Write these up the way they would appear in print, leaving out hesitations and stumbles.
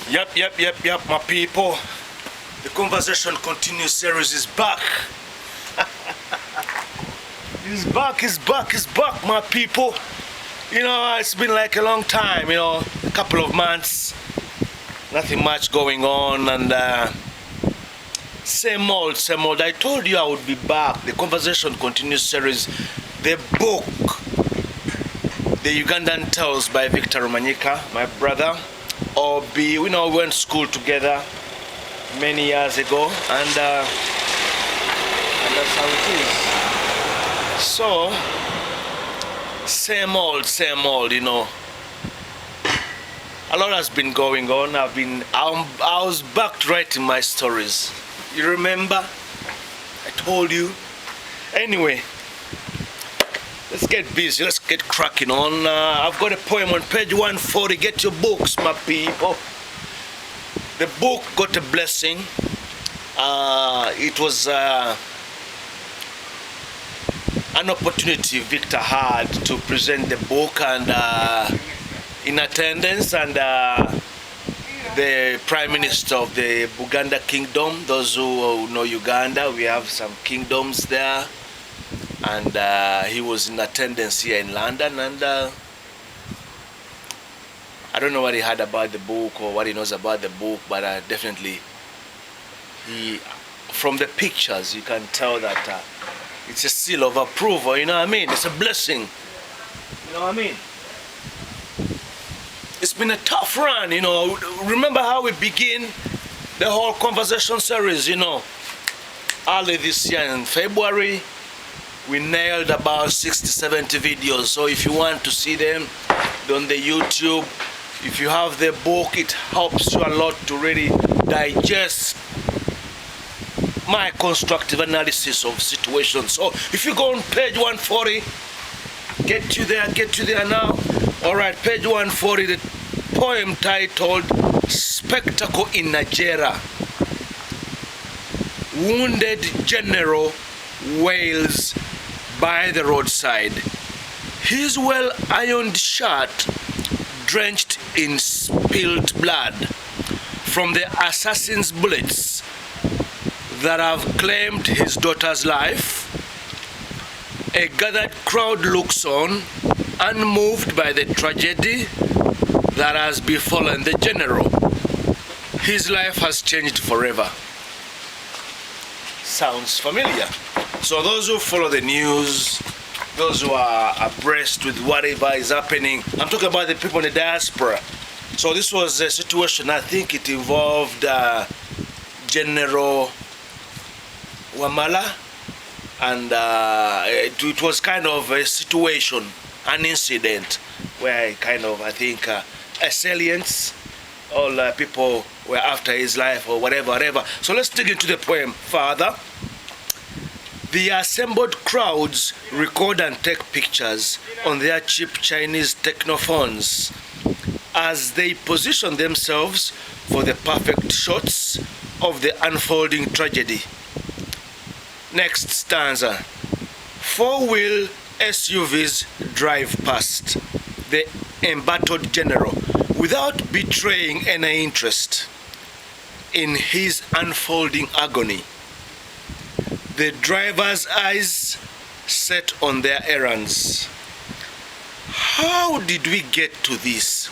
Yep, my people. The Conversation Continues series is back. It's back, my people. You know, it's been like a long time, a couple of months. Nothing much going on, and same old. I told you I would be back. The Conversation Continues series, the book, The Ugandan Tales by Victor Romanyika, my brother. We went to school together many years ago, and that's how it is. So, same old, A lot has been going on. I was back to writing my stories. You remember? I told you. Anyway, let's get busy. Let's get cracking on. I've got a poem on page 140. Get your books, my people. The book got a blessing. It was an opportunity Victor had to present the book, and in attendance, and the Prime Minister of the Buganda Kingdom. Those who know Uganda, we have some kingdoms there. And he was in attendance here in London, and I don't know what he heard about the book or what he knows about the book, but definitely from the pictures you can tell that it's a seal of approval, you know what I mean? It's a blessing, you know what I mean? It's been a tough run, Remember how we begin the whole conversation series, early this year in February. We nailed about 60-70 videos, so if you want to see them on the YouTube, if you have the book, it helps you a lot to really digest my constructive analysis of situations. So if you go on page 140, get you there now. Alright, page 140, the poem titled Spectale in Najeera. Wounded General wails by the roadside, his well-ironed shirt drenched in spilled blood from the assassin's bullets that have claimed his daughter's life. A gathered crowd looks on, unmoved by the tragedy that has befallen the general. His life has changed forever. Sounds familiar. So those who follow the news, those who are abreast with whatever is happening, I'm talking about the people in the diaspora. So this was a situation, I think it involved General Wamala, and it was kind of a situation, an incident, where I think assailants, all people were after his life or whatever. So let's dig into the poem further. The assembled crowds record and take pictures on their cheap Chinese technophones as they position themselves for the perfect shots of the unfolding tragedy. Next stanza. Four-wheel SUVs drive past the embattled general without betraying any interest in his unfolding agony. The driver's eyes set on their errands. How did we get to this? ?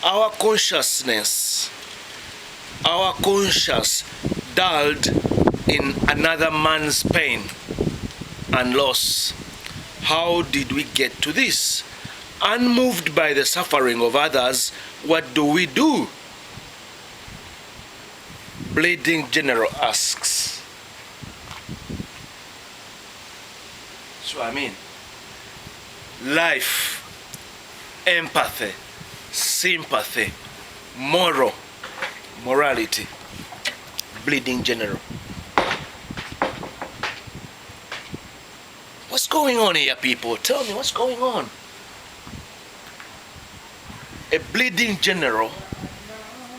Our conscience dulled in another man's pain and loss. How did we get to this? Unmoved by the suffering of others, what do we do? Bleeding General asks. So I mean, life, empathy, sympathy, morality, Bleeding General. What's going on here, people? Tell me what's going on. A bleeding general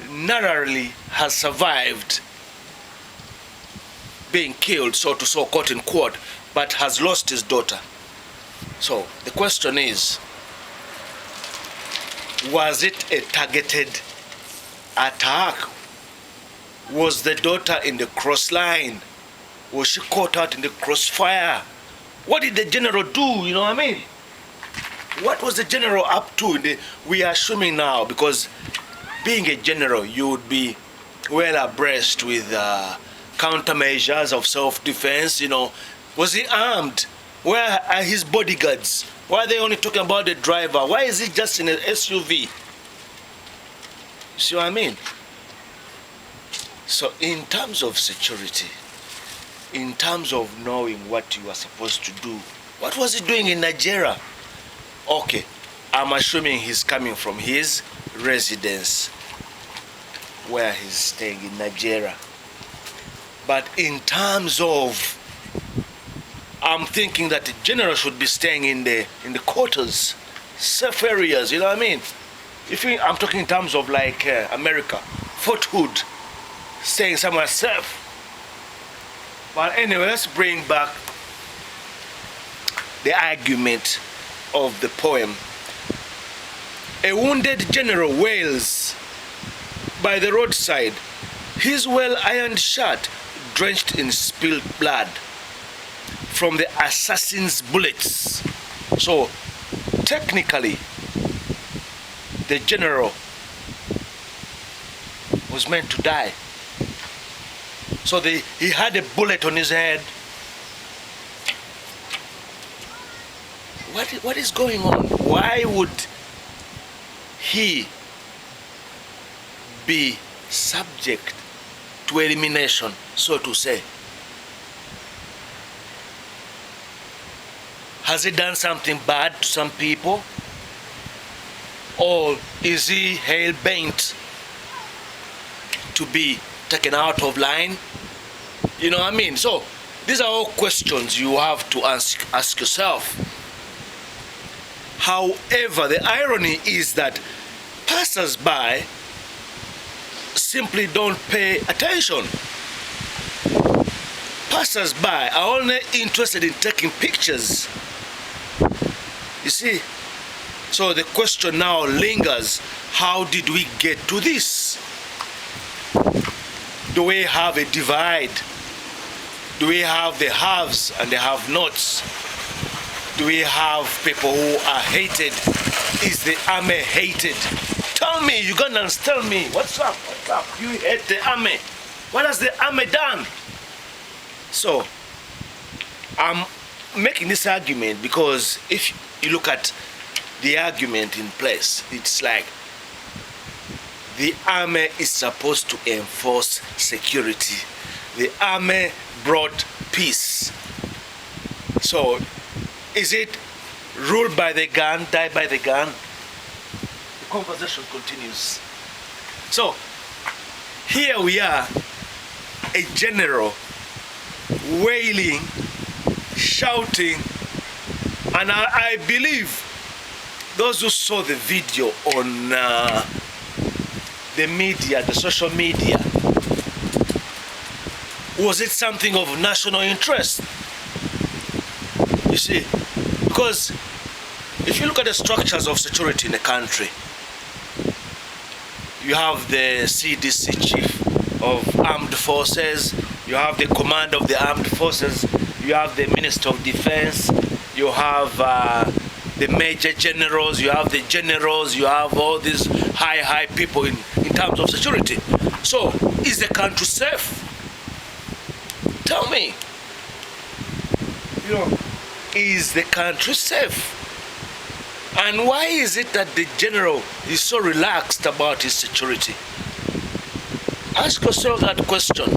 narrowly has survived being killed, so to so quote unquote, but has lost his daughter. So the question is, Was it a targeted attack? Was the daughter in the cross line? Was she caught out in the crossfire? What did the general do? You know what I mean? What was the general up to? We are assuming now, because being a general, you would be well abreast with countermeasures of self-defense. Was he armed? Where are his bodyguards? Why are they only talking about the driver? Why is he just in an SUV? You see what I mean? So in terms of security, in terms of knowing what you are supposed to do, what was he doing in Najeera? Okay, I'm assuming he's coming from his residence where he's staying in Najeera. But in terms of, I'm thinking that the general should be staying in the quarters, safe areas, you know what I mean? I'm talking in terms of like America, Fort Hood, staying somewhere safe. But anyway, let's bring back the argument of the poem. A wounded general wails by the roadside, his well-ironed shirt drenched in spilled blood from the assassin's bullets. So, technically, the general was meant to die. So he had a bullet on his head. What is going on? Why would he be subject to elimination, so to say? Has he done something bad to some people? Or is he hell-bent to be taken out of line? You know what I mean? So these are all questions you have to ask yourself. However, the irony is that passers-by simply don't pay attention. Passers-by are only interested in taking pictures. You see? So the question now lingers, how did we get to this? Do we have a divide? Do we have the haves and the have-nots? Do we have people who are hated? Is the army hated? Tell me, Ugandans, tell me, what's up? What's up? You hate the army. What has the army done? So, I'm making this argument because if you look at the argument in place, it's like the army is supposed to enforce security. The army brought peace. So, is it rule by the gun, die by the gun? The conversation continues. So, here we are, a general wailing, shouting, and I believe those who saw the video on the media, the social media, was it something of national interest? You see, because if you look at the structures of security in the country, you have the CDC, Chief of Armed Forces, you have the Command of the Armed Forces, you have the Minister of Defense, you have the Major Generals, you have the Generals, you have all these high people in terms of security. So, is the country safe? Tell me. Is the country safe? And why is it that the general is so relaxed about his security? Ask yourself that question.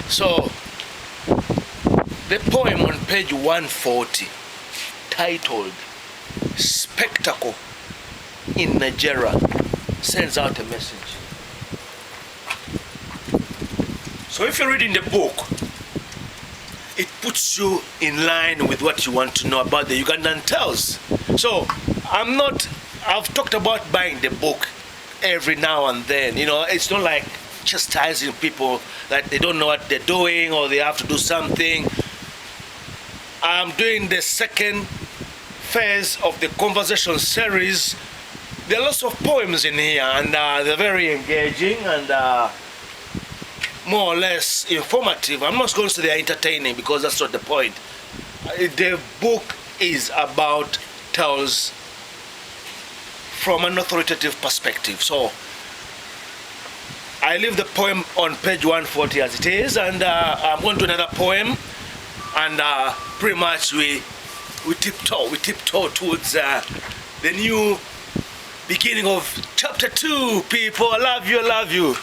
So, the poem on page 140, titled Spectale in Najeera, sends out a message. So if you're reading the book, it puts you in line with what you want to know about the Ugandan tales. So I've talked about buying the book every now and then. It's not like chastising people that they don't know what they're doing or they have to do something. I'm doing the second phase of the conversation series There are lots of poems in here, and they're very engaging and more or less informative. I'm not going to say they're entertaining because that's not the point. The book is about tells from an authoritative perspective. So I leave the poem on page 140 as it is, and I'm going to another poem, and pretty much we tiptoe towards the new beginning of chapter 2. People, I love you.